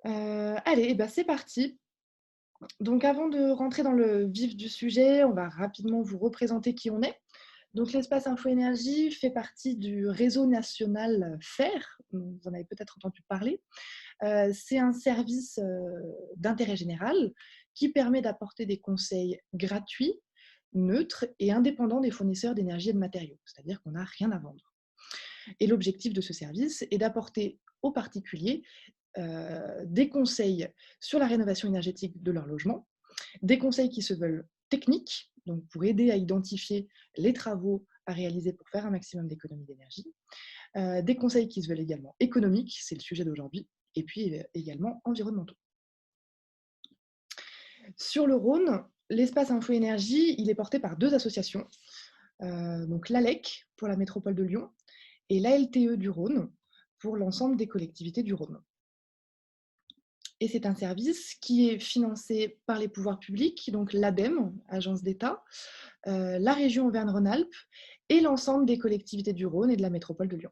Allez, eh ben, c'est parti. Donc avant de rentrer dans le vif du sujet, on va rapidement vous représenter qui on est. Donc l'espace Info Énergie fait partie du réseau national FAIR, vous en avez peut-être entendu parler. C'est un service, d'intérêt général qui permet d'apporter des conseils gratuits, neutres et indépendants des fournisseurs d'énergie et de matériaux. C'est-à-dire qu'on n'a rien à vendre. Et l'objectif de ce service est d'apporter aux particuliers des conseils sur la rénovation énergétique de leur logement, des conseils qui se veulent techniques, donc pour aider à identifier les travaux à réaliser pour faire un maximum d'économie d'énergie, des conseils qui se veulent également économiques, c'est le sujet d'aujourd'hui, et puis également environnementaux. Sur le Rhône, l'espace Info Énergie, il est porté par deux associations, donc l'ALEC pour la métropole de Lyon et l'ALTE du Rhône pour l'ensemble des collectivités du Rhône. Et c'est un service qui est financé par les pouvoirs publics, donc l'ADEME, Agence d'État, la région Auvergne-Rhône-Alpes et l'ensemble des collectivités du Rhône et de la métropole de Lyon.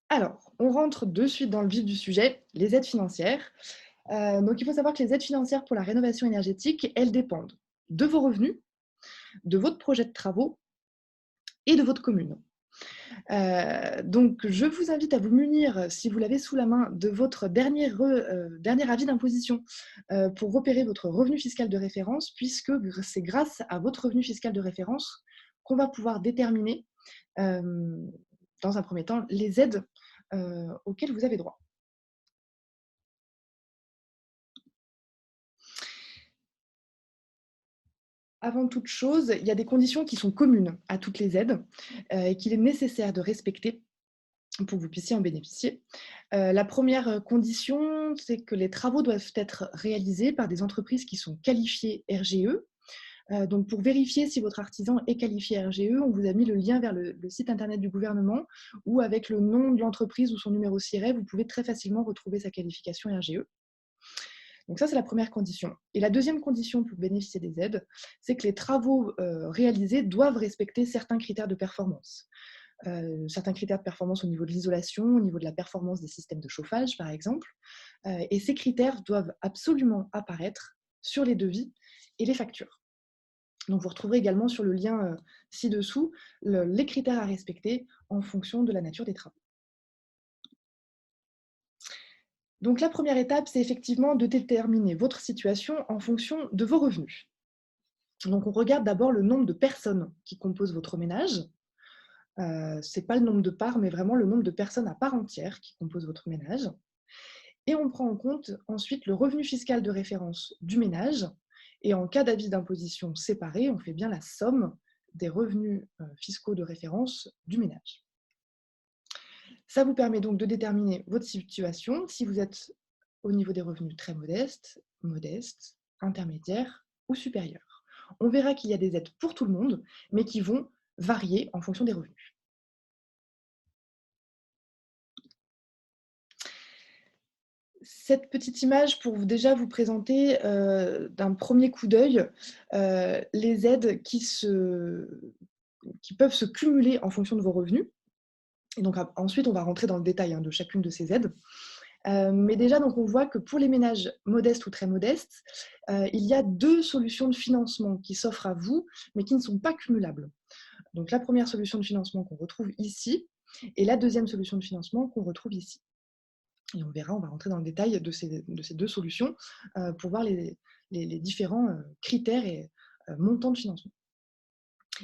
Alors, on rentre de suite dans le vif du sujet, les aides financières. Donc il faut savoir que les aides financières pour la rénovation énergétique, elles dépendent de vos revenus, de votre projet de travaux et de votre commune. Donc je vous invite à vous munir, si vous l'avez sous la main, de votre dernier avis d'imposition, pour repérer votre revenu fiscal de référence, puisque c'est grâce à votre revenu fiscal de référence qu'on va pouvoir déterminer, dans un premier temps, les aides, auxquelles vous avez droit. Avant toute chose, il y a des conditions qui sont communes à toutes les aides, et qu'il est nécessaire de respecter pour que vous puissiez en bénéficier. La première condition, c'est que les travaux doivent être réalisés par des entreprises qui sont qualifiées RGE. Donc pour vérifier si votre artisan est qualifié RGE, on vous a mis le lien vers le site internet du gouvernement où avec le nom de l'entreprise ou son numéro SIRET, vous pouvez très facilement retrouver sa qualification RGE. Donc ça, c'est la première condition. Et la deuxième condition pour bénéficier des aides, c'est que les travaux réalisés doivent respecter certains critères de performance. Certains critères de performance au niveau de l'isolation, au niveau de la performance des systèmes de chauffage, par exemple. Et ces critères doivent absolument apparaître sur les devis et les factures. Donc, vous retrouverez également sur le lien ci-dessous les critères à respecter en fonction de la nature des travaux. Donc, la première étape, c'est effectivement de déterminer votre situation en fonction de vos revenus. Donc, on regarde d'abord le nombre de personnes qui composent votre ménage. Ce n'est pas le nombre de parts, mais vraiment le nombre de personnes à part entière qui composent votre ménage. Et on prend en compte ensuite le revenu fiscal de référence du ménage. Et en cas d'avis d'imposition séparé, on fait bien la somme des revenus fiscaux de référence du ménage. Ça vous permet donc de déterminer votre situation, si vous êtes au niveau des revenus très modestes, modestes, intermédiaires ou supérieurs. On verra qu'il y a des aides pour tout le monde, mais qui vont varier en fonction des revenus. Cette petite image pour déjà vous présenter d'un premier coup d'œil les aides qui peuvent se cumuler en fonction de vos revenus. Et donc ensuite, on va rentrer dans le détail de chacune de ces aides. Mais déjà, donc, on voit que pour les ménages modestes ou très modestes, il y a deux solutions de financement qui s'offrent à vous, mais qui ne sont pas cumulables. Donc la première solution de financement qu'on retrouve ici, et la deuxième solution de financement qu'on retrouve ici. Et on verra, on va rentrer dans le détail de ces deux solutions pour voir les différents critères et montants de financement.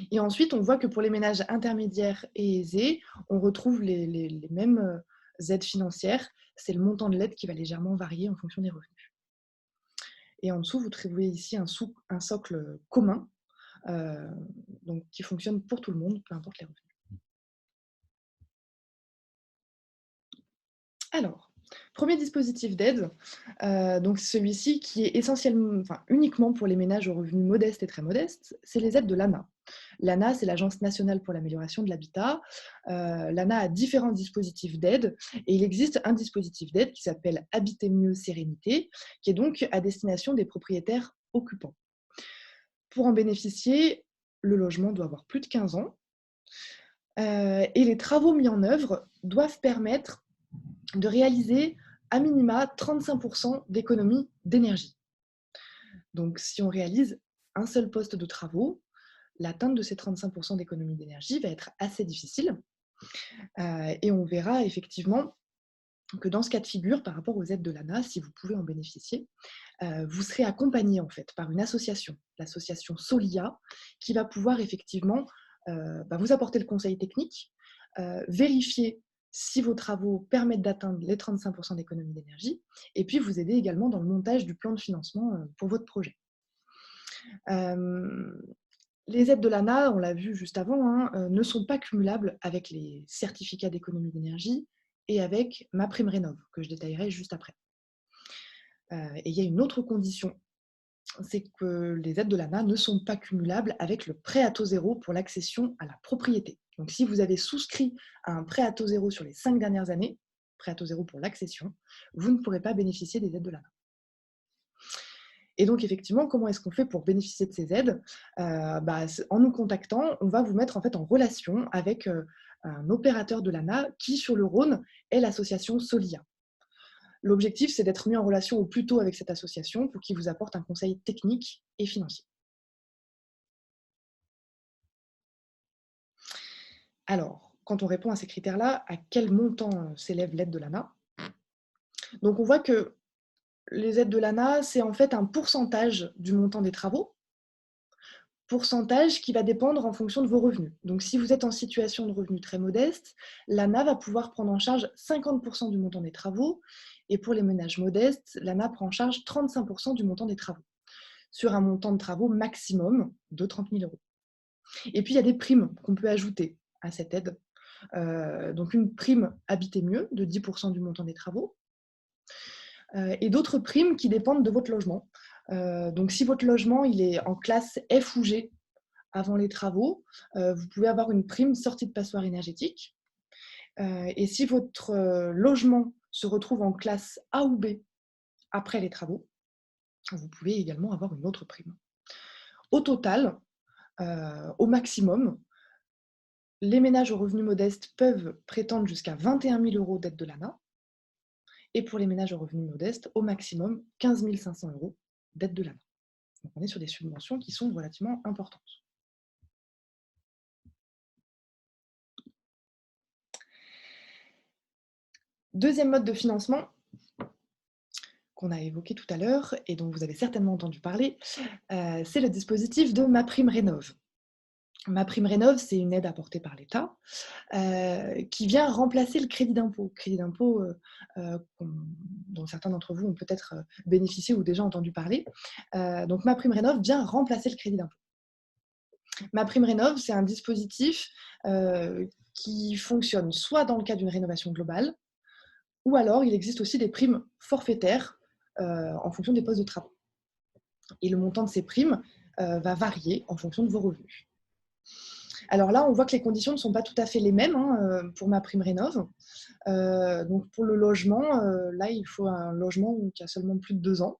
Et ensuite, on voit que pour les ménages intermédiaires et aisés, on retrouve les mêmes aides financières. C'est le montant de l'aide qui va légèrement varier en fonction des revenus. Et en dessous, vous trouvez ici un socle commun donc, qui fonctionne pour tout le monde, peu importe les revenus. Alors, premier dispositif d'aide, donc celui-ci qui est essentiellement, enfin uniquement pour les ménages aux revenus modestes et très modestes, c'est les aides de l'ANA. L'ANA, c'est l'Agence nationale pour l'amélioration de l'habitat. L'ANA a différents dispositifs d'aide et il existe un dispositif d'aide qui s'appelle Habiter mieux sérénité, qui est donc à destination des propriétaires occupants. Pour en bénéficier, le logement doit avoir plus de 15 ans et les travaux mis en œuvre doivent permettre de réaliser à minima 35% d'économie d'énergie. Donc, si on réalise un seul poste de travaux, l'atteinte de ces 35% d'économie d'énergie va être assez difficile. Et on verra effectivement que dans ce cas de figure, par rapport aux aides de l'ANA, si vous pouvez en bénéficier, vous serez accompagné en fait par une association, l'association Solia, qui va pouvoir effectivement vous apporter le conseil technique, vérifier si vos travaux permettent d'atteindre les 35% d'économie d'énergie, et puis vous aider également dans le montage du plan de financement pour votre projet. Les aides de l'ANA, on l'a vu juste avant, ne sont pas cumulables avec les certificats d'économie d'énergie et avec MaPrimeRénov', que je détaillerai juste après. Et il y a une autre condition, c'est que les aides de l'ANA ne sont pas cumulables avec le prêt à taux zéro pour l'accession à la propriété. Donc si vous avez souscrit à un prêt à taux zéro sur les 5 dernières années, prêt à taux zéro pour l'accession, vous ne pourrez pas bénéficier des aides de l'ANA. Et donc, effectivement, comment est-ce qu'on fait pour bénéficier de ces aides? En nous contactant, on va vous mettre en fait en relation avec un opérateur de l'ANA qui, sur le Rhône, est l'association Solia. L'objectif, c'est d'être mis en relation au plus tôt avec cette association pour qu'il vous apporte un conseil technique et financier. Alors, quand on répond à ces critères-là, à quel montant s'élève l'aide de l'ANA? Donc, on voit que les aides de l'ANA, c'est en fait un pourcentage du montant des travaux, pourcentage qui va dépendre en fonction de vos revenus. Donc, si vous êtes en situation de revenu très modeste, l'ANA va pouvoir prendre en charge 50% du montant des travaux, et pour les ménages modestes, l'ANA prend en charge 35% du montant des travaux, sur un montant de travaux maximum de 30 000 euros. Et puis, il y a des primes qu'on peut ajouter à cette aide. Donc, une prime Habiter mieux de 10% du montant des travaux, et d'autres primes qui dépendent de votre logement. Donc, si votre logement il est en classe F ou G avant les travaux, vous pouvez avoir une prime sortie de passoire énergétique. Et si votre logement se retrouve en classe A ou B après les travaux, vous pouvez également avoir une autre prime. Au total, au maximum, les ménages aux revenus modestes peuvent prétendre jusqu'à 21 000 euros d'aide de l'ANA. Et pour les ménages aux revenus modestes, au maximum 15 500 euros d'aide de l'ANA. Donc on est sur des subventions qui sont relativement importantes. Deuxième mode de financement qu'on a évoqué tout à l'heure et dont vous avez certainement entendu parler, c'est le dispositif de MaPrimeRénov'. MaPrimeRénov', c'est une aide apportée par l'État qui vient remplacer le crédit d'impôt. Crédit d'impôt dont certains d'entre vous ont peut-être bénéficié ou déjà entendu parler. Donc MaPrimeRénov' vient remplacer le crédit d'impôt. MaPrimeRénov', c'est un dispositif qui fonctionne soit dans le cadre d'une rénovation globale, ou alors il existe aussi des primes forfaitaires en fonction des postes de travaux. Et le montant de ces primes va varier en fonction de vos revenus. Alors là, on voit que les conditions ne sont pas tout à fait les mêmes pour MaPrimeRénov'. Donc pour le logement, là, il faut un logement qui a seulement plus de 2 ans.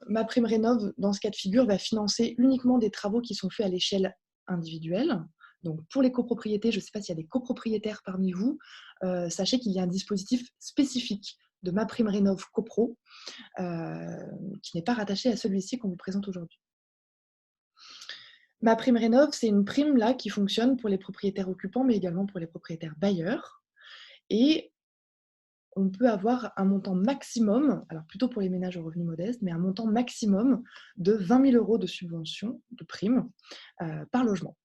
MaPrimeRénov', dans ce cas de figure, va financer uniquement des travaux qui sont faits à l'échelle individuelle. Donc pour les copropriétés, je ne sais pas s'il y a des copropriétaires parmi vous, sachez qu'il y a un dispositif spécifique de MaPrimeRénov' CoPro qui n'est pas rattaché à celui-ci qu'on vous présente aujourd'hui. MaPrimeRénov', c'est une prime là qui fonctionne pour les propriétaires occupants, mais également pour les propriétaires bailleurs. Et on peut avoir un montant maximum, alors plutôt pour les ménages aux revenus modestes, mais un montant maximum de 20 000 euros de subvention, de prime, par logement.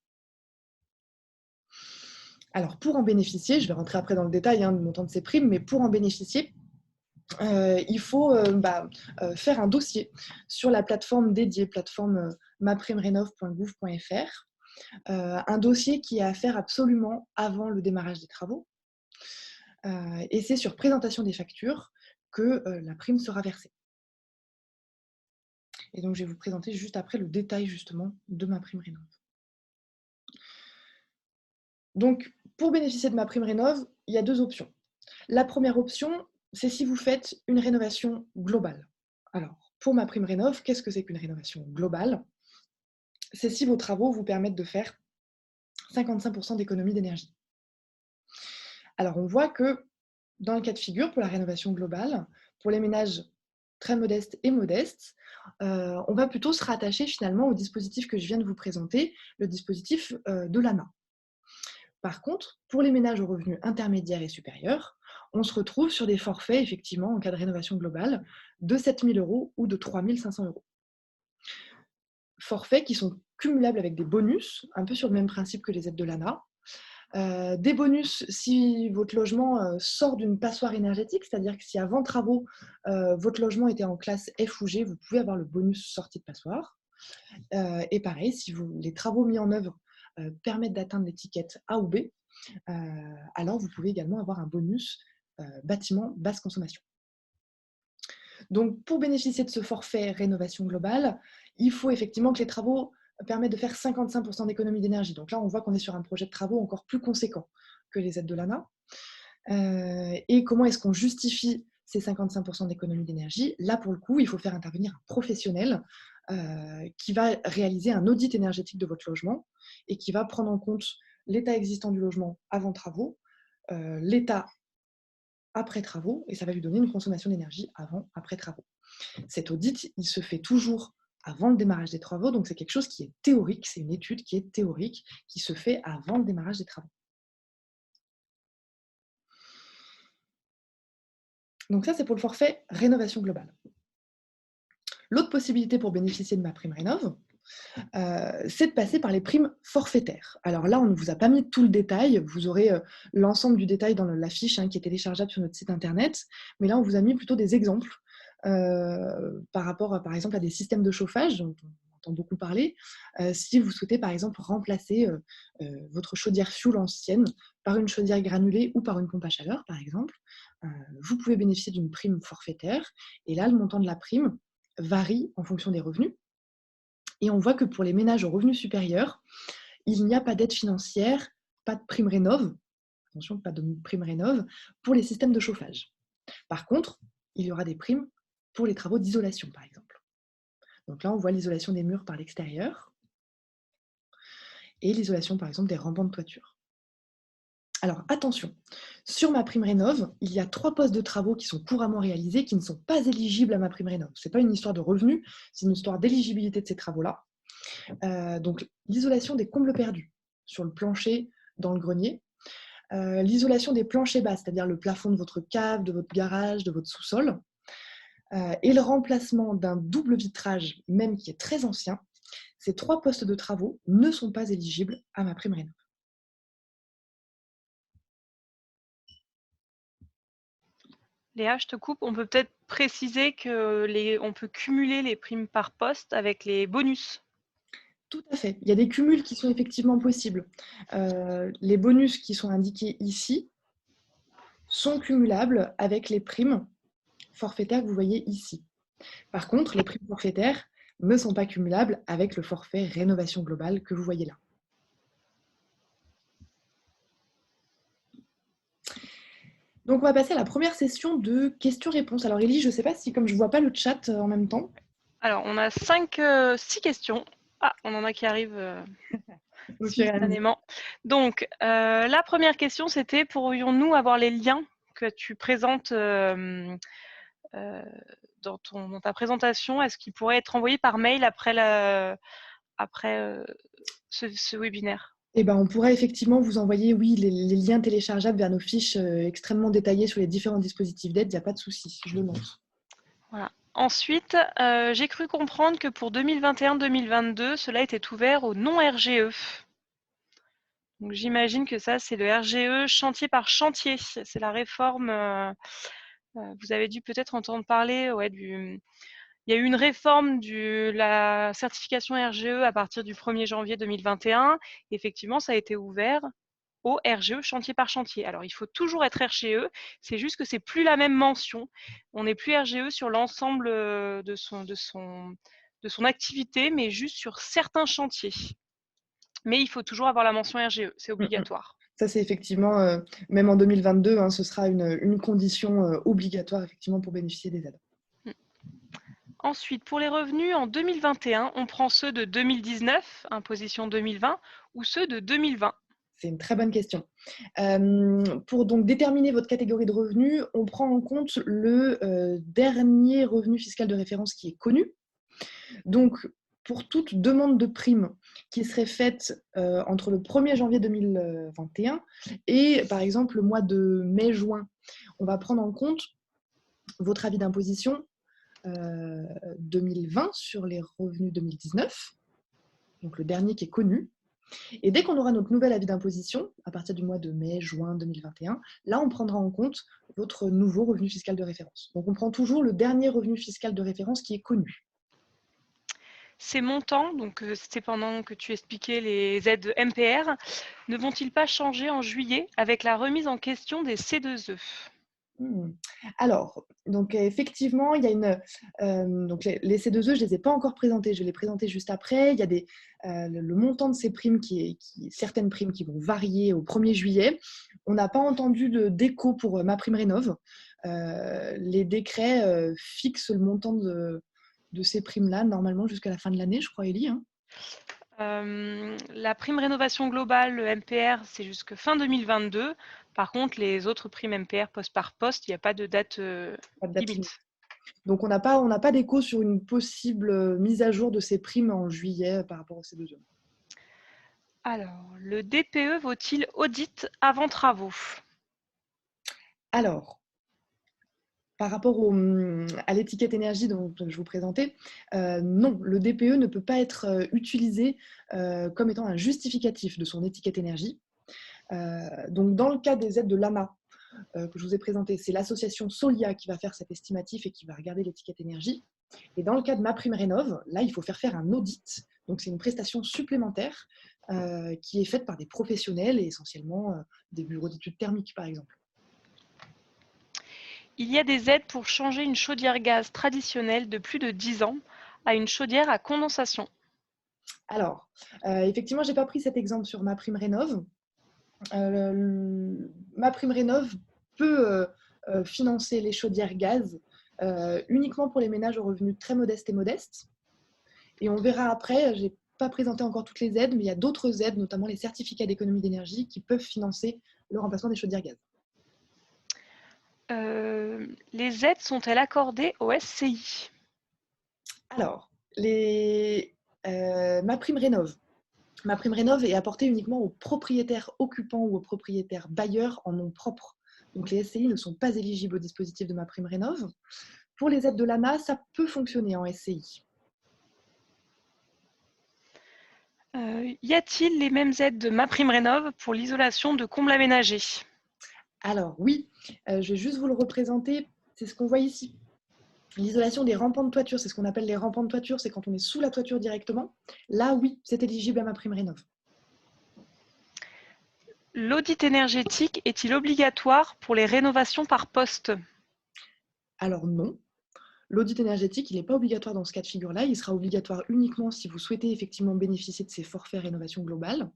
Alors pour en bénéficier, je vais rentrer après dans le détail du montant de ces primes, mais pour en bénéficier, il faut faire un dossier sur la plateforme dédiée, plateforme maprimerenov.gouv.fr, un dossier qui est à faire absolument avant le démarrage des travaux. Et c'est sur présentation des factures que la prime sera versée. Et donc, je vais vous présenter juste après le détail justement de MaPrimeRénov'. Donc, pour bénéficier de MaPrimeRénov', il y a 2 options. La première option, c'est si vous faites une rénovation globale. Alors, pour MaPrimeRénov', qu'est-ce que c'est qu'une rénovation globale? C'est si vos travaux vous permettent de faire 55% d'économie d'énergie. Alors, on voit que dans le cas de figure, pour la rénovation globale, pour les ménages très modestes et modestes, on va plutôt se rattacher finalement au dispositif que je viens de vous présenter, le dispositif de l'ANA. Par contre, pour les ménages aux revenus intermédiaires et supérieurs, on se retrouve sur des forfaits, effectivement, en cas de rénovation globale, de 7 000 € ou de 3 500 €. Forfaits qui sont cumulables avec des bonus, un peu sur le même principe que les aides de l'ANA. Des bonus si votre logement sort d'une passoire énergétique, c'est-à-dire que si avant travaux, votre logement était en classe F ou G, vous pouvez avoir le bonus sortie de passoire. Et pareil, si les travaux mis en œuvre permettent d'atteindre l'étiquette A ou B, alors vous pouvez également avoir un bonus bâtiment basse consommation. Donc, pour bénéficier de ce forfait rénovation globale, il faut effectivement que les travaux permettent de faire 55% d'économie d'énergie. Donc là, on voit qu'on est sur un projet de travaux encore plus conséquent que les aides de l'ANA. Et comment est-ce qu'on justifie ces 55% d'économie d'énergie? Là, pour le coup, il faut faire intervenir un professionnel qui va réaliser un audit énergétique de votre logement et qui va prendre en compte l'état existant du logement avant travaux, l'état après travaux, et ça va lui donner une consommation d'énergie avant, après travaux. Cet audit, il se fait toujours avant le démarrage des travaux, donc c'est quelque chose qui est théorique, c'est une étude qui est théorique, qui se fait avant le démarrage des travaux. Donc ça, c'est pour le forfait rénovation globale. L'autre possibilité pour bénéficier de MaPrimeRénov', c'est de passer par les primes forfaitaires. Alors là, on ne vous a pas mis tout le détail, vous aurez l'ensemble du détail dans la fiche qui est téléchargeable sur notre site internet, mais là, on vous a mis plutôt des exemples par rapport, par exemple, à des systèmes de chauffage dont on entend beaucoup parler. Si vous souhaitez, par exemple, remplacer votre chaudière fioul ancienne par une chaudière granulée ou par une pompe à chaleur, par exemple, vous pouvez bénéficier d'une prime forfaitaire. Et là, le montant de la prime varie en fonction des revenus. Et on voit que pour les ménages aux revenus supérieurs, il n'y a pas d'aide financière, pas de prime rénov', attention, pas de prime rénov' pour les systèmes de chauffage. Par contre, il y aura des primes pour les travaux d'isolation, par exemple. Donc là, on voit l'isolation des murs par l'extérieur et l'isolation, par exemple, des rampants de toiture. Alors attention, sur MaPrimeRénov', il y a 3 postes de travaux qui sont couramment réalisés qui ne sont pas éligibles à MaPrimeRénov'. Ce n'est pas une histoire de revenus, c'est une histoire d'éligibilité de ces travaux-là. Donc l'isolation des combles perdus sur le plancher, dans le grenier. L'isolation des planchers bas, c'est-à-dire le plafond de votre cave, de votre garage, de votre sous-sol. Et le remplacement d'un double vitrage, même qui est très ancien. Ces 3 postes de travaux ne sont pas éligibles à MaPrimeRénov'. Léa, je te coupe. On peut peut-être préciser qu'on peut cumuler les primes par poste avec les bonus. Tout à fait. Il y a des cumuls qui sont effectivement possibles. Les bonus qui sont indiqués ici sont cumulables avec les primes forfaitaires que vous voyez ici. Par contre, les primes forfaitaires ne sont pas cumulables avec le forfait rénovation globale que vous voyez là. Donc, on va passer à la première session de questions-réponses. Alors, Élie, je ne sais pas si, comme je ne vois pas le chat en même temps. Alors, on a 6 questions. Ah, on en a qui arrivent simultanément. Donc, la première question, c'était pourrions-nous avoir les liens que tu présentes dans ta présentation? Est-ce qu'ils pourraient être envoyés par mail après ce webinaire? Eh ben, on pourrait effectivement vous envoyer, oui, les liens téléchargeables vers nos fiches extrêmement détaillées sur les différents dispositifs d'aide. Il n'y a pas de souci, je le note. Voilà. Ensuite, j'ai cru comprendre que pour 2021-2022, cela était ouvert au non-RGE. Donc j'imagine que ça, c'est le RGE chantier par chantier. C'est la réforme. Vous avez dû peut-être entendre parler il y a eu une réforme de la certification RGE à partir du 1er janvier 2021. Effectivement, ça a été ouvert au RGE chantier par chantier. Alors, il faut toujours être RGE, c'est juste que c'est plus la même mention. On n'est plus RGE sur l'ensemble de son activité, mais juste sur certains chantiers. Mais il faut toujours avoir la mention RGE, c'est obligatoire. Ça, c'est effectivement, même en 2022, ce sera une condition obligatoire effectivement pour bénéficier des aides. Ensuite, pour les revenus en 2021, on prend ceux de 2019, imposition 2020, ou ceux de 2020. C'est une très bonne question. Pour donc déterminer votre catégorie de revenus, on prend en compte le dernier revenu fiscal de référence qui est connu. Donc, pour toute demande de prime qui serait faite entre le 1er janvier 2021 et, par exemple, le mois de mai-juin, on va prendre en compte votre avis d'imposition 2020 sur les revenus 2019, donc le dernier qui est connu. Et dès qu'on aura notre nouvel avis d'imposition, à partir du mois de mai-juin 2021, là, on prendra en compte votre nouveau revenu fiscal de référence. Donc, on prend toujours le dernier revenu fiscal de référence qui est connu. Ces montants, donc c'était pendant que tu expliquais les aides MPR, ne vont-ils pas changer en juillet avec la remise en question des C2E? Alors, donc effectivement, il y a donc les C2E, je ne les ai pas encore présentés, je vais les présenter juste après. Il y a le montant de ces primes, certaines primes qui vont varier au 1er juillet. On n'a pas entendu d'écho pour MaPrimeRénov'. Les décrets fixent le montant de ces primes-là, normalement jusqu'à la fin de l'année, je crois, Élie, hein. La prime rénovation globale, le MPR, c'est jusque fin 2022. Par contre, les autres primes MPR poste par poste, il n'y a pas de date Pas de date limite. limite. Donc, on n'a pas d'écho sur une possible mise à jour de ces primes en juillet par rapport aux C2E. Alors, le DPE vaut-il audit avant travaux? Alors, par rapport à l'étiquette énergie dont je vous présentais, non, le DPE ne peut pas être utilisé comme étant un justificatif de son étiquette énergie. Donc, dans le cas des aides de l'AMA que je vous ai présenté, c'est l'association Solia qui va faire cet estimatif et qui va regarder l'étiquette énergie. Et dans le cas de MaPrimeRénov', là, il faut faire un audit. Donc, c'est une prestation supplémentaire qui est faite par des professionnels et essentiellement des bureaux d'études thermiques, par exemple. Il y a des aides pour changer une chaudière gaz traditionnelle de plus de 10 ans à une chaudière à condensation. Alors, effectivement, je n'ai pas pris cet exemple sur MaPrimeRénov'. MaPrimeRénov' peut financer les chaudières gaz uniquement pour les ménages aux revenus très modestes et modestes. Et on verra après, je n'ai pas présenté encore toutes les aides, mais il y a d'autres aides, notamment les certificats d'économie d'énergie, qui peuvent financer le remplacement des chaudières gaz. Les aides sont-elles accordées au SCI? Alors, MaPrimeRénov'. MaPrimeRénov' est apportée uniquement aux propriétaires occupants ou aux propriétaires bailleurs en nom propre. Donc, les SCI ne sont pas éligibles au dispositif de MaPrimeRénov'. Pour les aides de l'ANA, ça peut fonctionner en SCI. Y a-t-il les mêmes aides de MaPrimeRénov' pour l'isolation de combles aménagés? Alors oui, je vais juste vous le représenter. C'est ce qu'on voit ici. L'isolation des rampants de toiture, c'est ce qu'on appelle les rampants de toiture, c'est quand on est sous la toiture directement. Là, oui, c'est éligible à MaPrimeRénov'. L'audit énergétique est-il obligatoire pour les rénovations par poste? Alors non. L'audit énergétique, il n'est pas obligatoire dans ce cas de figure-là. Il sera obligatoire uniquement si vous souhaitez effectivement bénéficier de ces forfaits rénovation globale.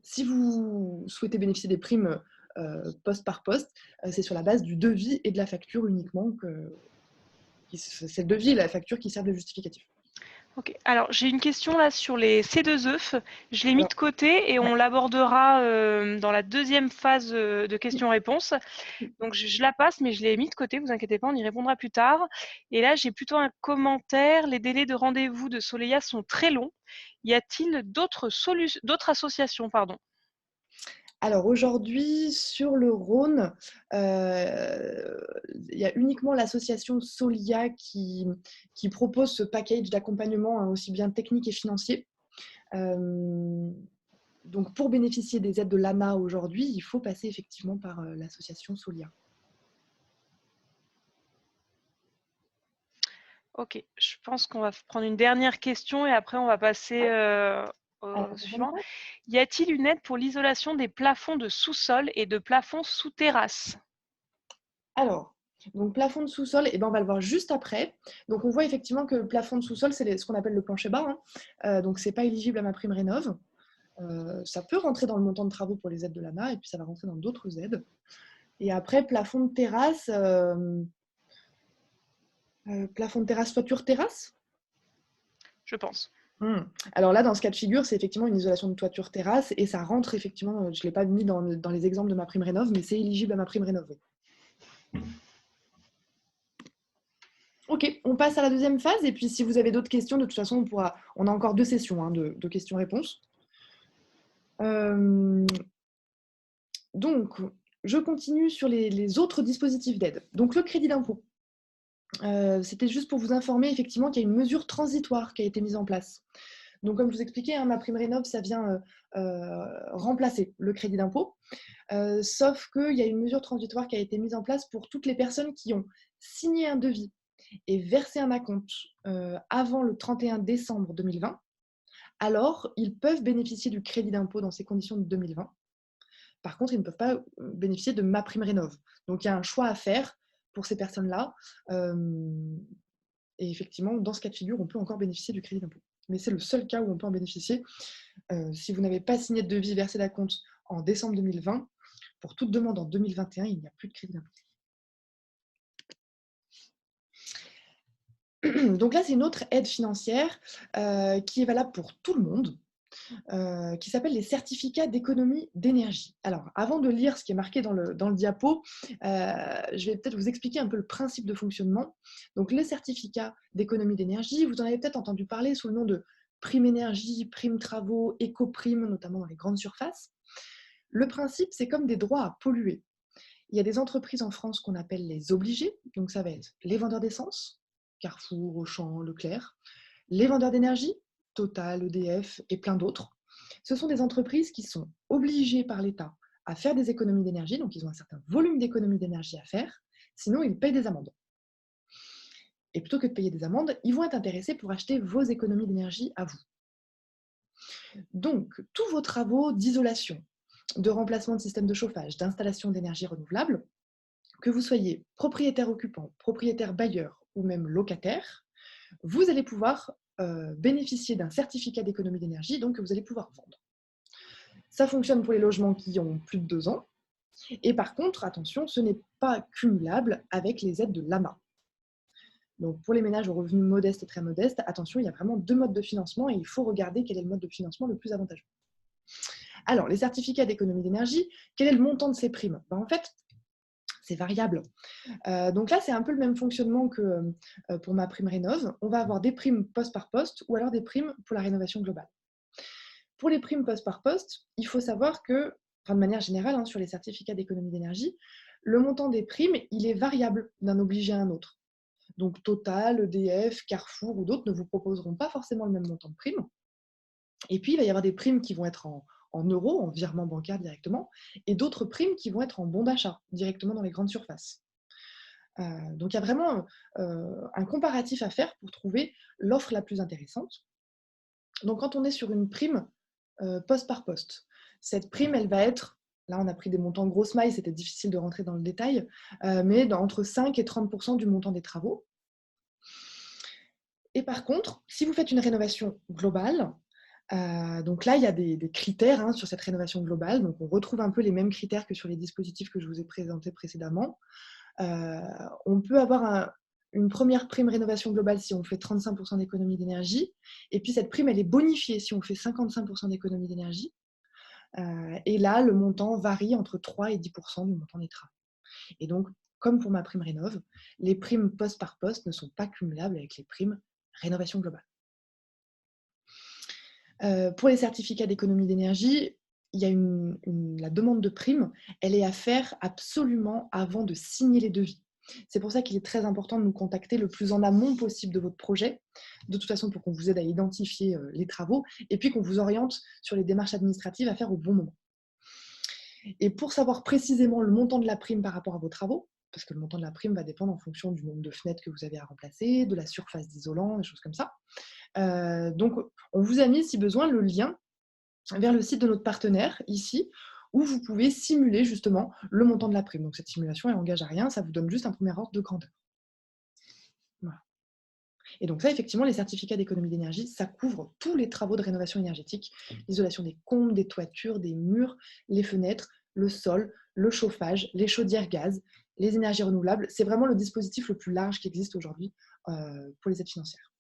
Si vous souhaitez bénéficier des primes poste par poste, c'est sur la base du devis et de la facture uniquement c'est le devis et la facture qui servent de justificatif. Ok. Alors, j'ai une question là sur les C2E. Je l'ai mis Alors, de côté et ouais. on l'abordera dans la deuxième phase de questions-réponses. Donc, je la passe, mais je l'ai mis de côté, vous inquiétez pas, on y répondra plus tard. Et là, j'ai plutôt un commentaire. Les délais de rendez-vous de Soleia sont très longs. Y a-t-il d'autres associations, pardon? Alors aujourd'hui, sur le Rhône, il y a uniquement l'association Solia qui propose ce package d'accompagnement hein, aussi bien technique et financier. Donc pour bénéficier des aides de l'ANA aujourd'hui, il faut passer effectivement par l'association Solia. Ok, je pense qu'on va prendre une dernière question et après on va passer au suivant. Y a-t-il une aide pour l'isolation des plafonds de sous-sol et de plafonds sous terrasse? Alors, donc plafond de sous-sol, on va le voir juste après. Donc on voit effectivement que le plafond de sous-sol, c'est ce qu'on appelle le plancher bas. Hein. Donc c'est pas éligible à MaPrimeRénov'. Ça peut rentrer dans le montant de travaux pour les aides de l'ANA et puis ça va rentrer dans d'autres aides. Et après, plafond de terrasse, toiture terrasse. Je pense. Mmh. Alors là, dans ce cas de figure, c'est effectivement une isolation de toiture terrasse et ça rentre effectivement, je ne l'ai pas mis dans les exemples de MaPrimeRénov', mais c'est éligible à MaPrimeRénov', oui. OK, on passe à la deuxième phase et puis si vous avez d'autres questions, de toute façon, on a encore 2 sessions, hein, de questions-réponses. Hem, donc je continue sur les autres dispositifs d'aide. Donc le crédit d'impôt. C'était juste pour vous informer effectivement qu'il y a une mesure transitoire qui a été mise en place. Donc comme je vous expliquais, hein, MaPrimeRénov', ça vient, remplacer le crédit d'impôt. Sauf qu'il y a une mesure transitoire qui a été mise en place pour toutes les personnes qui ont signé un devis et versé un acompte, avant le 31 décembre 2020. Alors, ils peuvent bénéficier du crédit d'impôt dans ces conditions de 2020. Par contre, ils ne peuvent pas bénéficier de MaPrimeRénov'. Donc il y a un choix à faire pour ces personnes-là. Et effectivement, dans ce cas de figure, on peut encore bénéficier du crédit d'impôt. Mais c'est le seul cas où on peut en bénéficier. Si vous n'avez pas signé de devis versé d'acompte en décembre 2020, pour toute demande en 2021, il n'y a plus de crédit d'impôt. Donc là, c'est une autre aide financière qui est valable pour tout le monde, qui s'appelle les certificats d'économie d'énergie. Alors, avant de lire ce qui est marqué dans le diapo, je vais peut-être vous expliquer un peu le principe de fonctionnement. Donc, les certificats d'économie d'énergie, vous en avez peut-être entendu parler sous le nom de prime énergie, prime travaux, éco-prime, notamment dans les grandes surfaces. Le principe, c'est comme des droits à polluer. Il y a des entreprises en France qu'on appelle les obligés, donc ça va être les vendeurs d'essence, Carrefour, Auchan, Leclerc, les vendeurs d'énergie, Total, EDF et plein d'autres. Ce sont des entreprises qui sont obligées par l'État à faire des économies d'énergie, donc ils ont un certain volume d'économies d'énergie à faire, sinon ils payent des amendes. Et plutôt que de payer des amendes, ils vont être intéressés pour acheter vos économies d'énergie à vous. Donc, tous vos travaux d'isolation, de remplacement de système de chauffage, d'installation d'énergie renouvelable, que vous soyez propriétaire occupant, propriétaire bailleur ou même locataire, vous allez pouvoir bénéficier d'un certificat d'économie d'énergie, donc que vous allez pouvoir vendre. Ça fonctionne pour les logements qui ont plus de 2 ans. Et par contre, attention, ce n'est pas cumulable avec les aides de l'AMA. Donc pour les ménages aux revenus modestes et très modestes, attention, il y a vraiment 2 modes de financement et il faut regarder quel est le mode de financement le plus avantageux. Alors, les certificats d'économie d'énergie, quel est le montant de ces primes? En fait, c'est variable. Donc là, c'est un peu le même fonctionnement que pour MaPrimeRénov'. On va avoir des primes poste par poste ou alors des primes pour la rénovation globale. Pour les primes poste par poste, il faut savoir que, enfin, de manière générale, hein, sur les certificats d'économie d'énergie, le montant des primes, il est variable d'un obligé à un autre. Donc Total, EDF, Carrefour ou d'autres ne vous proposeront pas forcément le même montant de prime. Et puis, il va y avoir des primes qui vont être en euros, en virement bancaire directement, et d'autres primes qui vont être en bon d'achat, directement dans les grandes surfaces. Donc, il y a vraiment un comparatif à faire pour trouver l'offre la plus intéressante. Donc, quand on est sur une prime poste par poste, cette prime, elle va être, là on a pris des montants grosse maille, c'était difficile de rentrer dans le détail, mais entre 5 et 30% du montant des travaux. Et par contre, si vous faites une rénovation globale, donc là, il y a des critères hein, sur cette rénovation globale. Donc, on retrouve un peu les mêmes critères que sur les dispositifs que je vous ai présentés précédemment. On peut avoir une première prime rénovation globale si on fait 35% d'économie d'énergie. Et puis, cette prime, elle est bonifiée si on fait 55% d'économie d'énergie. Et là, le montant varie entre 3 et 10% du montant des travaux. Et donc, comme pour MaPrimeRénov', les primes poste par poste ne sont pas cumulables avec les primes rénovation globale. Pour les certificats d'économie d'énergie, il y a la demande de prime, elle est à faire absolument avant de signer les devis. C'est pour ça qu'il est très important de nous contacter le plus en amont possible de votre projet, de toute façon pour qu'on vous aide à identifier les travaux et puis qu'on vous oriente sur les démarches administratives à faire au bon moment. Et pour savoir précisément le montant de la prime par rapport à vos travaux, parce que le montant de la prime va dépendre en fonction du nombre de fenêtres que vous avez à remplacer, de la surface d'isolant, des choses comme ça. Donc, on vous a mis, si besoin, le lien vers le site de notre partenaire, ici, où vous pouvez simuler justement le montant de la prime. Donc, cette simulation, elle n'engage à rien, ça vous donne juste un premier ordre de grandeur. Voilà. Et donc ça, effectivement, les certificats d'économie d'énergie, ça couvre tous les travaux de rénovation énergétique, l'isolation des combles, des toitures, des murs, les fenêtres, le sol, le chauffage, les gaz, les énergies renouvelables. C'est vraiment le dispositif le plus large qui existe aujourd'hui pour les aides financières.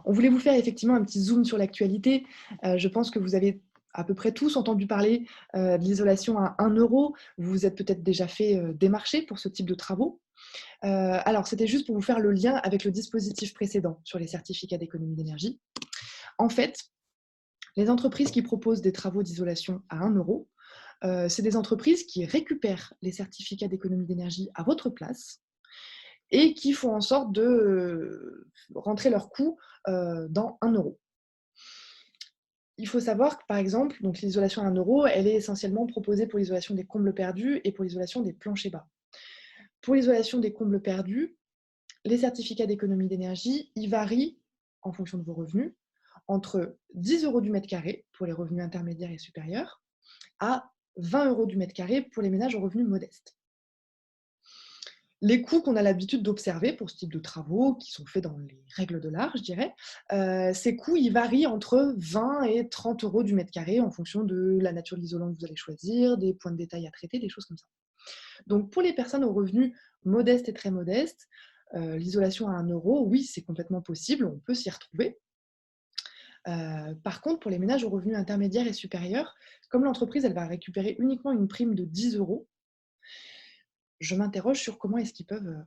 On voulait vous faire effectivement un petit zoom sur l'actualité. Je pense que vous avez à peu près tous entendu parler de l'isolation à 1 euro. Vous vous êtes peut-être déjà fait démarcher pour ce type de travaux. Alors, c'était juste pour vous faire le lien avec le dispositif précédent sur les certificats d'économie d'énergie. En fait, les entreprises qui proposent des travaux d'isolation à 1 euro, c'est des entreprises qui récupèrent les certificats d'économie d'énergie à votre place et qui font en sorte de rentrer leurs coûts dans 1 euro. Il faut savoir que, par exemple, donc l'isolation à 1 euro, elle est essentiellement proposée pour l'isolation des combles perdus et pour l'isolation des planchers bas. Pour l'isolation des combles perdus, les certificats d'économie d'énergie, ils varient, en fonction de vos revenus, entre 10 euros du mètre carré pour les revenus intermédiaires et supérieurs, à 20 euros du mètre carré pour les ménages aux revenus modestes. Les coûts qu'on a l'habitude d'observer pour ce type de travaux, qui sont faits dans les règles de l'art, je dirais, ces coûts, ils varient entre 20 et 30 euros du mètre carré en fonction de la nature de l'isolant que vous allez choisir, des points de détail à traiter, des choses comme ça. Donc pour les personnes aux revenus modestes et très modestes, l'isolation à 1 euro, oui, c'est complètement possible, on peut s'y retrouver. Par contre, pour les ménages aux revenus intermédiaires et supérieurs, comme l'entreprise, elle va récupérer uniquement une prime de 10 euros, je m'interroge sur comment est-ce qu'ils peuvent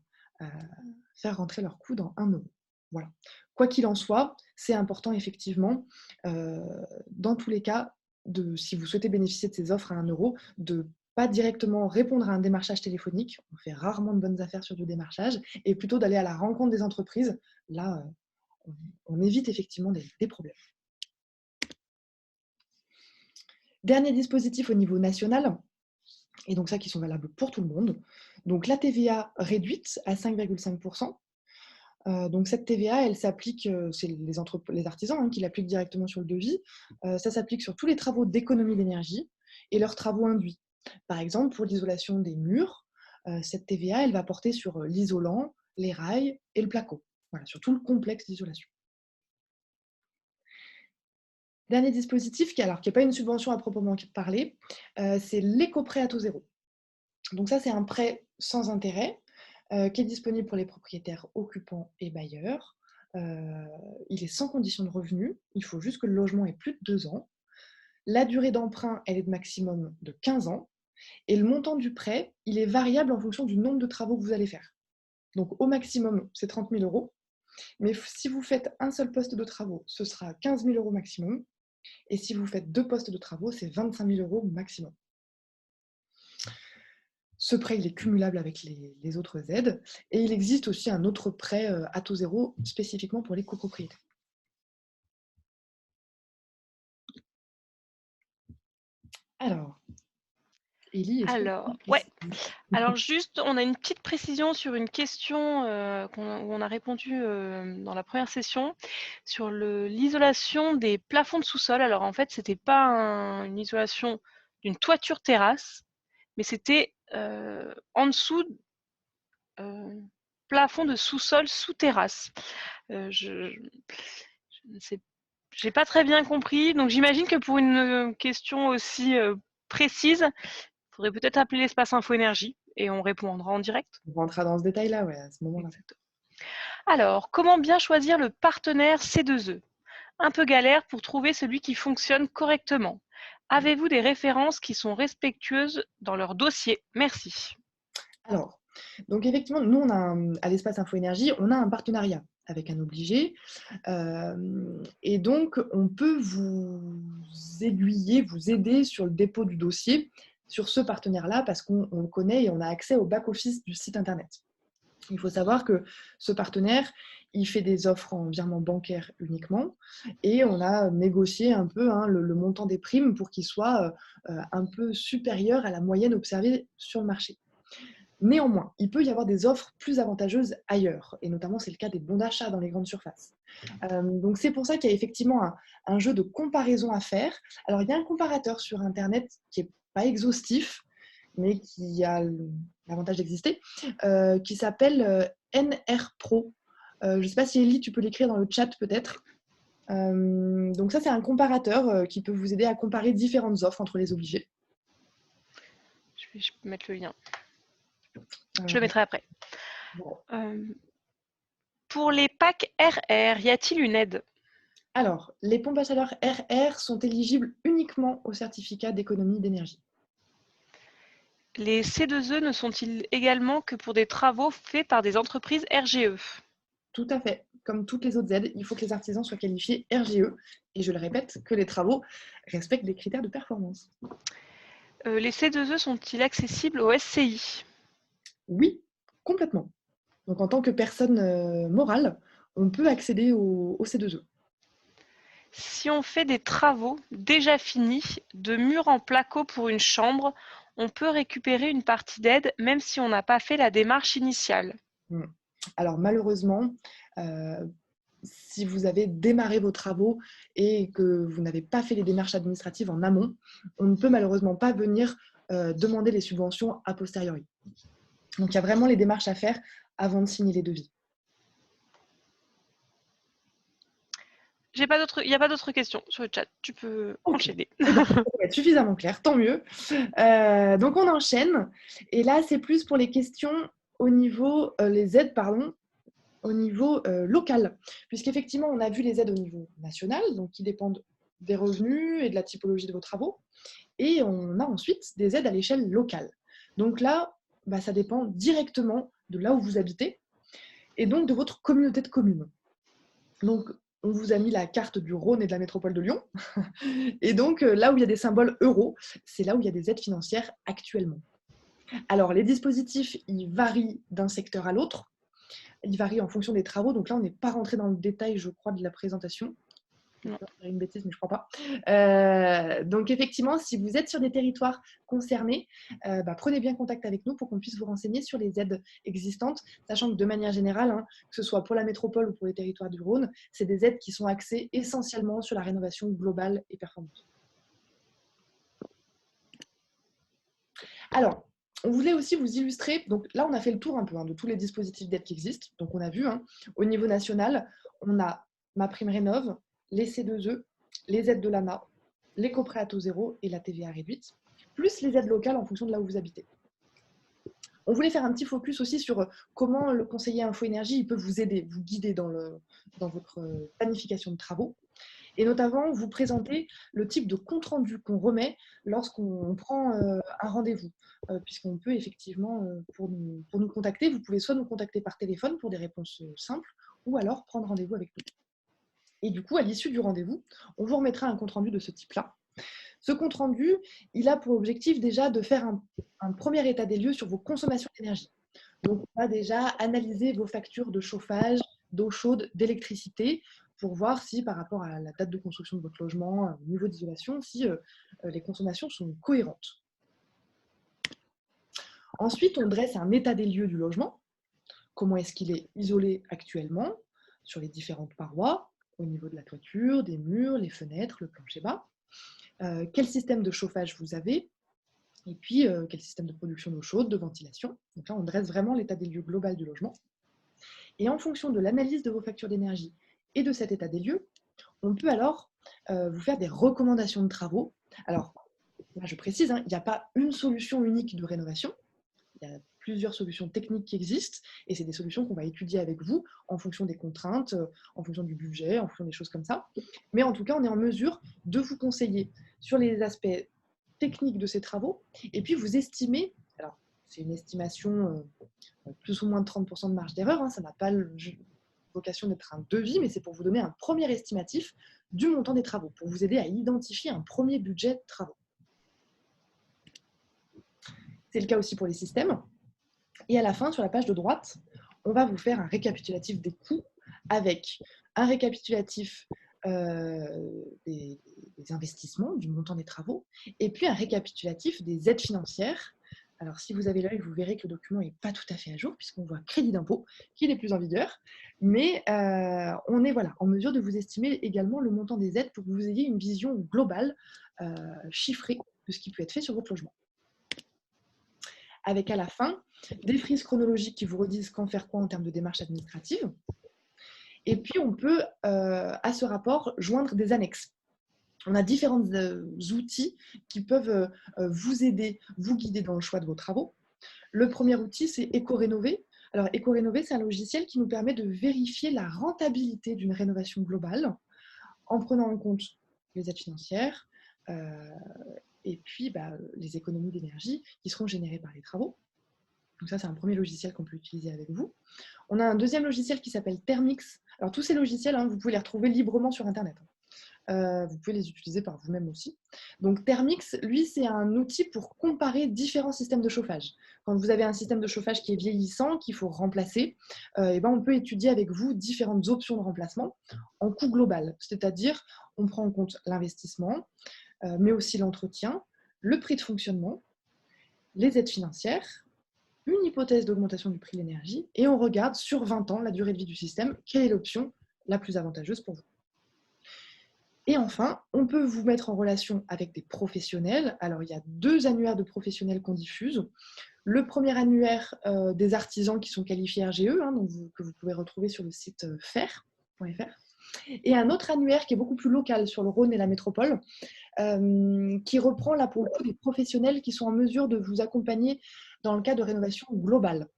faire rentrer leurs coûts dans 1 euro. Voilà. Quoi qu'il en soit, c'est important effectivement, dans tous les cas, si vous souhaitez bénéficier de ces offres à 1 euro, de pas directement répondre à un démarchage téléphonique. On fait rarement de bonnes affaires sur du démarchage, et plutôt d'aller à la rencontre des entreprises. Là, on évite effectivement des problèmes. Dernier dispositif au niveau national, et donc ça qui sont valables pour tout le monde. Donc la TVA réduite à 5,5%. Donc cette TVA, elle s'applique, c'est les artisans qui l'appliquent directement sur le devis. Ça s'applique sur tous les travaux d'économie d'énergie et leurs travaux induits. Par exemple, pour l'isolation des murs, cette TVA, elle va porter sur l'isolant, les rails et le placo. Voilà, sur tout le complexe d'isolation. Dernier dispositif, qui n'est pas une subvention à proprement parler, c'est l'éco-prêt à taux zéro. Donc ça, c'est un prêt sans intérêt qui est disponible pour les propriétaires occupants et bailleurs. Il est sans condition de revenu, il faut juste que le logement ait plus de 2 ans. La durée d'emprunt, elle est de maximum de 15 ans. Et le montant du prêt, il est variable en fonction du nombre de travaux que vous allez faire. Donc au maximum, c'est 30 000 euros. Mais si vous faites un seul poste de travaux, ce sera 15 000 euros maximum. Et si vous faites 2 postes de travaux, c'est 25 000 euros maximum. Ce prêt, il est cumulable avec les autres aides. Et il existe aussi un autre prêt à taux zéro, spécifiquement pour les copropriétés. Alors, Élie, est-ce que Alors, ouais. Alors juste, on a une petite précision sur une question où on a répondu dans la première session sur l'isolation des plafonds de sous-sol. Alors en fait, c'était pas une isolation d'une toiture terrasse, mais c'était en dessous plafond de sous-sol sous terrasse. Je ne sais, j'ai pas très bien compris. Donc j'imagine que pour une question aussi précise, il faudrait peut-être appeler l'espace Info Énergie et on répondra en direct. On rentrera dans ce détail-là, ouais, à ce moment-là. Alors, comment bien choisir le partenaire C2E? Un peu galère pour trouver celui qui fonctionne correctement. Avez-vous des références qui sont respectueuses dans leur dossier? Merci. Alors, donc effectivement, nous, à l'espace Info Énergie, on a un partenariat avec un obligé. Et donc, on peut vous aiguiller, vous aider sur le dépôt du dossier sur ce partenaire-là parce qu'on le connaît et on a accès au back-office du site internet. Il faut savoir que ce partenaire, il fait des offres en virement bancaire uniquement et on a négocié un peu le montant des primes pour qu'il soit un peu supérieur à la moyenne observée sur le marché. Néanmoins, il peut y avoir des offres plus avantageuses ailleurs, et notamment c'est le cas des bons d'achat dans les grandes surfaces. Donc c'est pour ça qu'il y a effectivement un jeu de comparaison à faire. Alors il y a un comparateur sur Internet qui n'est pas exhaustif, mais qui a l'avantage d'exister, qui s'appelle NR Pro. Je ne sais pas si Ellie, tu peux l'écrire dans le chat peut-être. Donc ça, c'est un comparateur qui peut vous aider à comparer différentes offres entre les obligés. Je peux mettre le lien. Je le mettrai après. Bon. Pour les PAC RR, y a-t-il une aide? Alors, les pompes à chaleur RR sont éligibles uniquement au certificat d'économie d'énergie. Les C2E ne sont-ils également que pour des travaux faits par des entreprises RGE? Tout à fait. Comme toutes les autres aides, il faut que les artisans soient qualifiés RGE. Et je le répète, que les travaux respectent des critères de performance. Les C2E sont-ils accessibles au SCI? Oui, complètement. Donc, en tant que personne morale, on peut accéder au C2E. Si on fait des travaux déjà finis, de murs en placo pour une chambre, on peut récupérer une partie d'aide même si on n'a pas fait la démarche initiale. Alors, malheureusement, si vous avez démarré vos travaux et que vous n'avez pas fait les démarches administratives en amont, on ne peut malheureusement pas venir demander les subventions a posteriori. Donc, il y a vraiment les démarches à faire avant de signer les devis. Il n'y a pas d'autres questions sur le chat. Tu peux enchaîner. Eh ben, ça va être suffisamment clair, tant mieux. Donc, on enchaîne. Et là, c'est plus pour les questions au niveau, les aides, pardon, au niveau local. Puisqu'effectivement, on a vu les aides au niveau national, donc qui dépendent des revenus et de la typologie de vos travaux. Et on a ensuite des aides à l'échelle locale. Donc là, ça dépend directement de là où vous habitez et donc de votre communauté de communes. Donc, on vous a mis la carte du Rhône et de la métropole de Lyon. Et donc, là où il y a des symboles euros, c'est là où il y a des aides financières actuellement. Alors, les dispositifs, ils varient d'un secteur à l'autre. Ils varient en fonction des travaux. Donc là, on n'est pas rentré dans le détail, je crois, de la présentation. Non. Je une bêtise, mais je ne crois pas. Donc, effectivement, si vous êtes sur des territoires concernés, prenez bien contact avec nous pour qu'on puisse vous renseigner sur les aides existantes, sachant que de manière générale, que ce soit pour la métropole ou pour les territoires du Rhône, c'est des aides qui sont axées essentiellement sur la rénovation globale et performante. Alors, on voulait aussi vous illustrer, donc là on a fait le tour un peu de tous les dispositifs d'aide qui existent. Donc on a vu, au niveau national, on a MaPrimeRénov', les C2E, les aides de l'ANA, l'éco-prêt à taux zéro et la TVA réduite, plus les aides locales en fonction de là où vous habitez. On voulait faire un petit focus aussi sur comment le conseiller Info Énergie il peut vous aider, vous guider dans votre planification de travaux. Et notamment, vous présenter le type de compte-rendu qu'on remet lorsqu'on prend un rendez-vous. Puisqu'on peut effectivement, pour nous contacter, vous pouvez soit nous contacter par téléphone pour des réponses simples, ou alors prendre rendez-vous avec nous. Et du coup, à l'issue du rendez-vous, on vous remettra un compte-rendu de ce type-là. Ce compte-rendu, il a pour objectif déjà de faire un premier état des lieux sur vos consommations d'énergie. Donc, on va déjà analyser vos factures de chauffage, d'eau chaude, d'électricité, pour voir si, par rapport à la date de construction de votre logement, au niveau d'isolation, si les consommations sont cohérentes. Ensuite, on dresse un état des lieux du logement. Comment est-ce qu'il est isolé actuellement, sur les différentes parois, au niveau de la toiture, des murs, les fenêtres, le plancher bas. Quel système de chauffage vous avez, et puis quel système de production d'eau chaude, de ventilation. Donc là, on dresse vraiment l'état des lieux global du logement. Et en fonction de l'analyse de vos factures d'énergie et de cet état des lieux, on peut alors vous faire des recommandations de travaux. Alors, là, je précise, il n'y a pas une solution unique de rénovation. Il y a plusieurs solutions techniques qui existent et c'est des solutions qu'on va étudier avec vous en fonction des contraintes, en fonction du budget, en fonction des choses comme ça. Mais en tout cas, on est en mesure de vous conseiller sur les aspects techniques de ces travaux et puis vous estimer, alors c'est une estimation plus ou moins de 30% de marge d'erreur, ça n'a pas vocation d'être un devis, mais c'est pour vous donner un premier estimatif du montant des travaux, pour vous aider à identifier un premier budget de travaux. C'est le cas aussi pour les systèmes. Et à la fin, sur la page de droite, on va vous faire un récapitulatif des coûts avec un récapitulatif des investissements, du montant des travaux, et puis un récapitulatif des aides financières. Alors, si vous avez l'œil, vous verrez que le document n'est pas tout à fait à jour, puisqu'on voit crédit d'impôt, qui n'est plus en vigueur. Mais on est en mesure de vous estimer également le montant des aides pour que vous ayez une vision globale, chiffrée, de ce qui peut être fait sur votre logement. Avec à la fin des frises chronologiques qui vous redisent quand faire quoi en termes de démarches administratives. Et puis, on peut, à ce rapport, joindre des annexes. On a différents outils qui peuvent vous aider, vous guider dans le choix de vos travaux. Le premier outil, c'est Éco-Rénover. Alors, Éco-Rénover, c'est un logiciel qui nous permet de vérifier la rentabilité d'une rénovation globale en prenant en compte les aides financières et puis les économies d'énergie qui seront générées par les travaux. Donc ça, c'est un premier logiciel qu'on peut utiliser avec vous. On a un deuxième logiciel qui s'appelle Thermix. Alors, tous ces logiciels, vous pouvez les retrouver librement sur Internet. Vous pouvez les utiliser par vous-même aussi. Donc Thermix, lui, c'est un outil pour comparer différents systèmes de chauffage. Quand vous avez un système de chauffage qui est vieillissant, qu'il faut remplacer, on peut étudier avec vous différentes options de remplacement en coût global. C'est-à-dire, on prend en compte l'investissement, mais aussi l'entretien, le prix de fonctionnement, les aides financières, une hypothèse d'augmentation du prix de l'énergie, et on regarde sur 20 ans la durée de vie du système, quelle est l'option la plus avantageuse pour vous. Et enfin, on peut vous mettre en relation avec des professionnels. Alors, il y a 2 annuaires de professionnels qu'on diffuse. Le premier annuaire des artisans qui sont qualifiés RGE, que vous pouvez retrouver sur le site fer.fr. Et un autre annuaire qui est beaucoup plus local sur le Rhône et la métropole, qui reprend là pour le coup des professionnels qui sont en mesure de vous accompagner dans le cas de rénovation globale.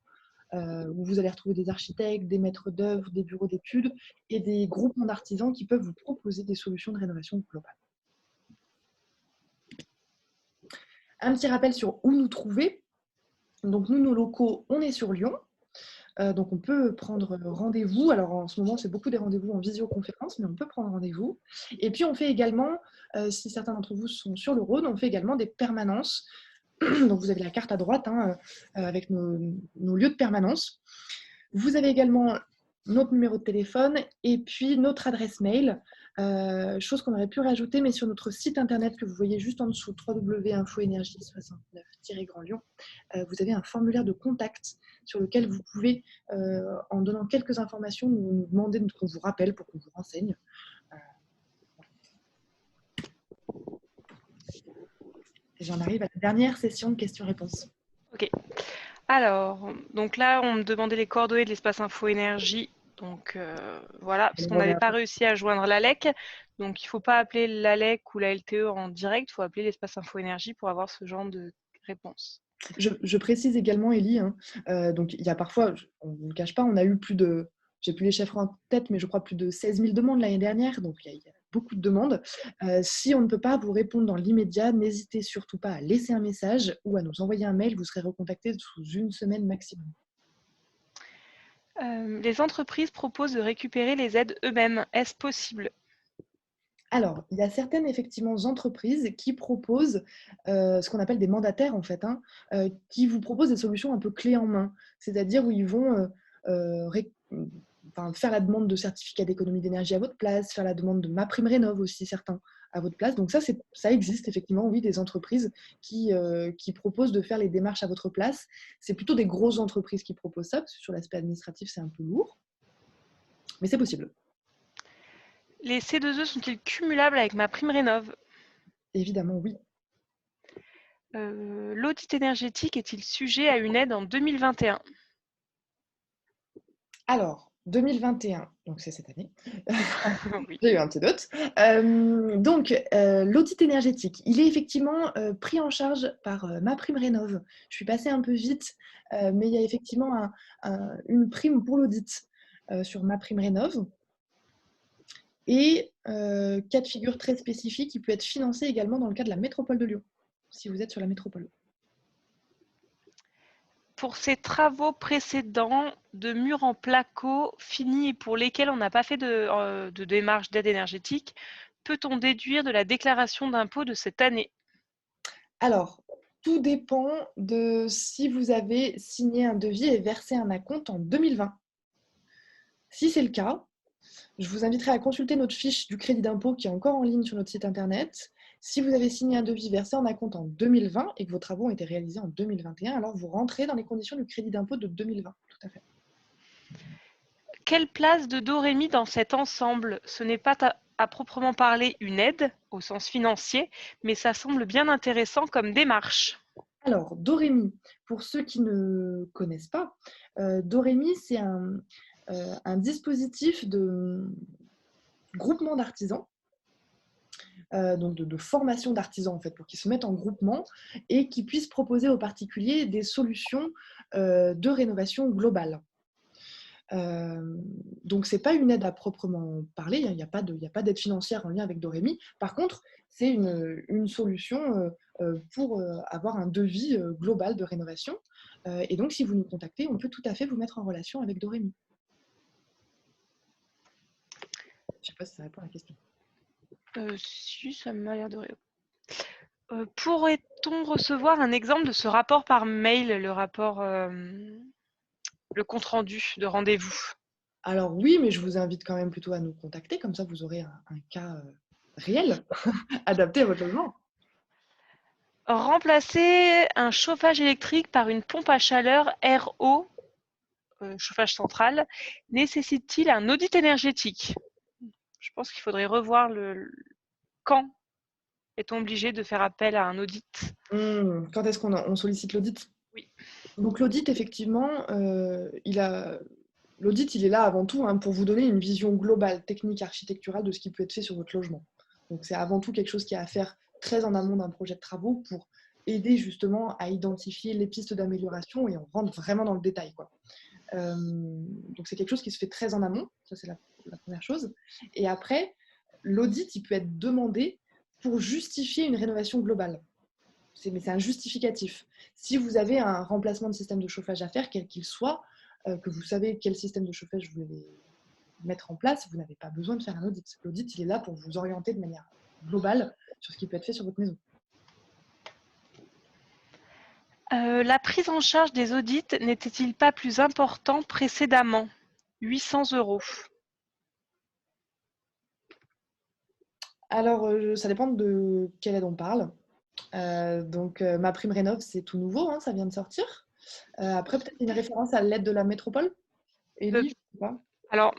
Où vous allez retrouver des architectes, des maîtres d'œuvre, des bureaux d'études et des groupements d'artisans qui peuvent vous proposer des solutions de rénovation globale. Un petit rappel sur où nous trouver. Donc nous, nos locaux, on est sur Lyon. Donc on peut prendre rendez-vous. Alors en ce moment, c'est beaucoup des rendez-vous en visioconférence, mais on peut prendre rendez-vous. Et puis on fait également, si certains d'entre vous sont sur le Rhône, on fait également des permanences. Donc vous avez la carte à droite avec nos lieux de permanence. Vous avez également notre numéro de téléphone et puis notre adresse mail, chose qu'on aurait pu rajouter, mais sur notre site internet que vous voyez juste en dessous, www.infoénergie69-Grand Lyon, vous avez un formulaire de contact sur lequel vous pouvez, en donnant quelques informations, nous demander qu'on vous rappelle pour qu'on vous renseigne. Et j'en arrive à la dernière session de questions-réponses. Ok. Alors, donc là, on me demandait les coordonnées de l'espace info énergie. Donc voilà, parce qu'on n'avait pas réussi à joindre l'ALEC. Donc il ne faut pas appeler l'ALEC ou la LTE en direct, il faut appeler l'espace info énergie pour avoir ce genre de réponse. Je précise également, Élie, donc il y a parfois, on ne le cache pas, on a eu plus de, j'ai plus les chiffres en tête, mais je crois plus de 16 000 demandes l'année dernière, donc il y a beaucoup de demandes. Si on ne peut pas vous répondre dans l'immédiat, n'hésitez surtout pas à laisser un message ou à nous envoyer un mail, vous serez recontacté sous 1 semaine maximum. Les entreprises proposent de récupérer les aides eux-mêmes. Est-ce possible ? Alors, il y a certaines effectivement entreprises qui proposent ce qu'on appelle des mandataires en fait, qui vous proposent des solutions un peu clés en main, c'est-à-dire où ils vont faire la demande de certificat d'économie d'énergie à votre place, faire la demande de MaPrimeRénov' aussi certains à votre place. Donc ça existe effectivement, oui, des entreprises qui proposent de faire les démarches à votre place. C'est plutôt des grosses entreprises qui proposent ça, parce que sur l'aspect administratif, c'est un peu lourd, mais c'est possible. Les C2E sont-ils cumulables avec MaPrimeRénov'? Évidemment, oui. L'audit énergétique est-il sujet à une aide en 2021? Alors, 2021, donc c'est cette année. Oui. J'ai eu un petit doute. L'audit énergétique, il est effectivement pris en charge par MaPrimeRénov'. Je suis passée un peu vite, mais il y a effectivement une prime pour l'audit sur MaPrimeRénov'. Et cas de figure très spécifique, il peut être financé également dans le cas de la métropole de Lyon, si vous êtes sur la métropole. Pour ces travaux précédents de murs en placo finis et pour lesquels on n'a pas fait de démarche d'aide énergétique, peut-on déduire de la déclaration d'impôt de cette année? Alors, tout dépend de si vous avez signé un devis et versé un acompte en 2020. Si c'est le cas, je vous inviterai à consulter notre fiche du crédit d'impôt qui est encore en ligne sur notre site internet. Si vous avez signé un devis versé en acompte en 2020 et que vos travaux ont été réalisés en 2021, alors vous rentrez dans les conditions du crédit d'impôt de 2020. Tout à fait. Quelle place de Dorémy dans cet ensemble? Ce n'est pas à proprement parler une aide au sens financier, mais ça semble bien intéressant comme démarche. Alors, Dorémy, pour ceux qui ne connaissent pas, Dorémy, c'est un dispositif de groupement d'artisans, donc de formation d'artisans en fait, pour qu'ils se mettent en groupement et qu'ils puissent proposer aux particuliers des solutions de rénovation globale. Donc, ce n'est pas une aide à proprement parler, il n'y a pas d'aide financière en lien avec Dorémy. Par contre, c'est une solution pour avoir un devis global de rénovation. Et donc, si vous nous contactez, on peut tout à fait vous mettre en relation avec Dorémy. Je ne sais pas si ça répond à la question. Si, ça m'a l'air de répondre. Pourrait-on recevoir un exemple de ce rapport par mail, le rapport, le compte-rendu de rendez-vous? Alors oui, mais je vous invite quand même plutôt à nous contacter, comme ça vous aurez un cas réel, adapté à votre logement. Remplacer un chauffage électrique par une pompe à chaleur RO, chauffage central, nécessite-t-il un audit énergétique? Je pense qu'il faudrait revoir quand est-on obligé de faire appel à un audit? Quand est-ce qu'on sollicite l'audit? Oui. Donc l'audit, effectivement, l'audit, il est là avant tout pour vous donner une vision globale, technique, architecturale de ce qui peut être fait sur votre logement. Donc c'est avant tout quelque chose qui a à faire très en amont d'un projet de travaux pour aider justement à identifier les pistes d'amélioration et on rentre vraiment dans le détail, quoi. Donc c'est quelque chose qui se fait très en amont, ça c'est la première chose. Et après, l'audit, il peut être demandé pour justifier une rénovation globale. Mais c'est un justificatif. Si vous avez un remplacement de système de chauffage à faire, quel qu'il soit, que vous savez quel système de chauffage vous voulez mettre en place, vous n'avez pas besoin de faire un audit. L'audit, il est là pour vous orienter de manière globale sur ce qui peut être fait sur votre maison. La prise en charge des audits n'était-il pas plus important précédemment? 800 €. Alors, ça dépend de quelle aide on parle. Donc, ma prime rénov, c'est tout nouveau, ça vient de sortir. Après, peut-être une référence à l'aide de la métropole. Élie, je sais pas. Alors,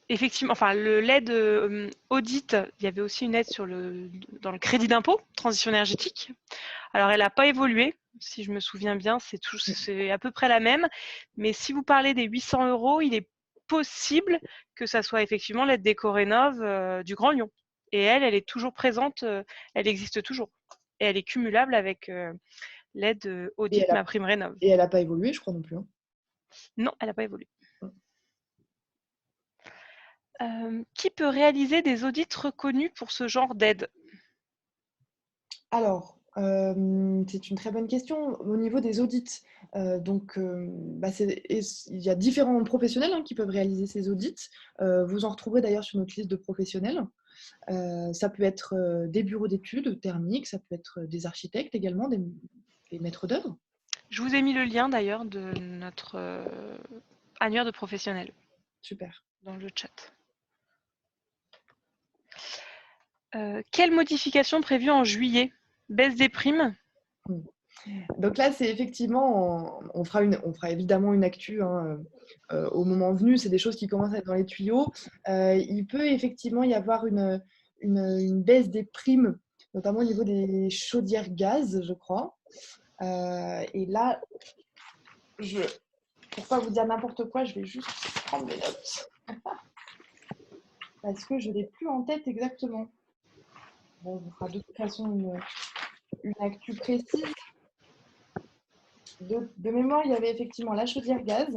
effectivement, enfin, l'aide audit, il y avait aussi une aide dans le crédit d'impôt, transition énergétique. Alors, elle n'a pas évolué, si je me souviens bien, c'est à peu près la même. Mais si vous parlez des 800 €, il est possible que ça soit effectivement l'aide d'Écorénov du Grand Lyon. Et elle est toujours présente, elle existe toujours. Et elle est cumulable avec l'aide audit Ma Prime Rénov. Et elle n'a pas évolué, je crois non plus. Non, elle n'a pas évolué. Qui peut réaliser des audits reconnus pour ce genre d'aide? Alors, c'est une très bonne question. Au niveau des audits, il y a différents professionnels qui peuvent réaliser ces audits. Vous en retrouverez d'ailleurs sur notre liste de professionnels. Ça peut être des bureaux d'études thermiques, ça peut être des architectes également, des maîtres d'œuvre. Je vous ai mis le lien d'ailleurs de notre annuaire de professionnels. Super. Dans le chat. Quelle modification prévue en juillet? Baisse des primes? Donc là, c'est effectivement, on fera évidemment une actu au moment venu. C'est des choses qui commencent à être dans les tuyaux. Il peut effectivement y avoir une baisse des primes, notamment au niveau des chaudières gaz, je crois. Et là, pour pas vous dire n'importe quoi, je vais juste prendre mes notes. Parce que je ne l'ai plus en tête exactement. Bon, on vous fera de toute façon une actu précise. De mémoire, il y avait effectivement la chaudière gaz.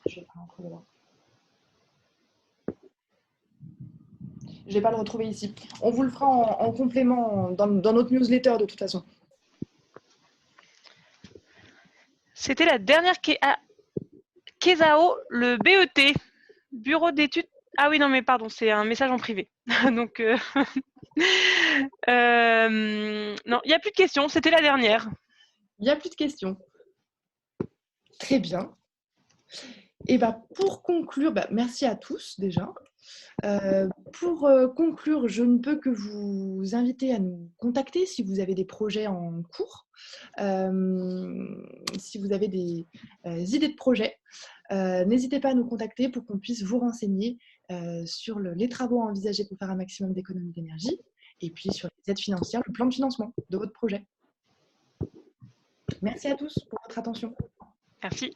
Je vais pas rentrer dedans. Je ne vais pas le retrouver ici. On vous le fera en complément dans notre newsletter de toute façon. C'était la dernière Kesao, le BET, bureau d'études. Ah oui, non, mais pardon, c'est un message en privé. Donc, non, il n'y a plus de questions. C'était la dernière. Il n'y a plus de questions. Très bien. Et pour conclure, merci à tous déjà. Pour conclure, je ne peux que vous inviter à nous contacter si vous avez des projets en cours, si vous avez des idées de projets. N'hésitez pas à nous contacter pour qu'on puisse vous renseigner sur les travaux à envisager pour faire un maximum d'économie d'énergie et puis sur les aides financières, le plan de financement de votre projet. Merci à tous pour votre attention. Merci.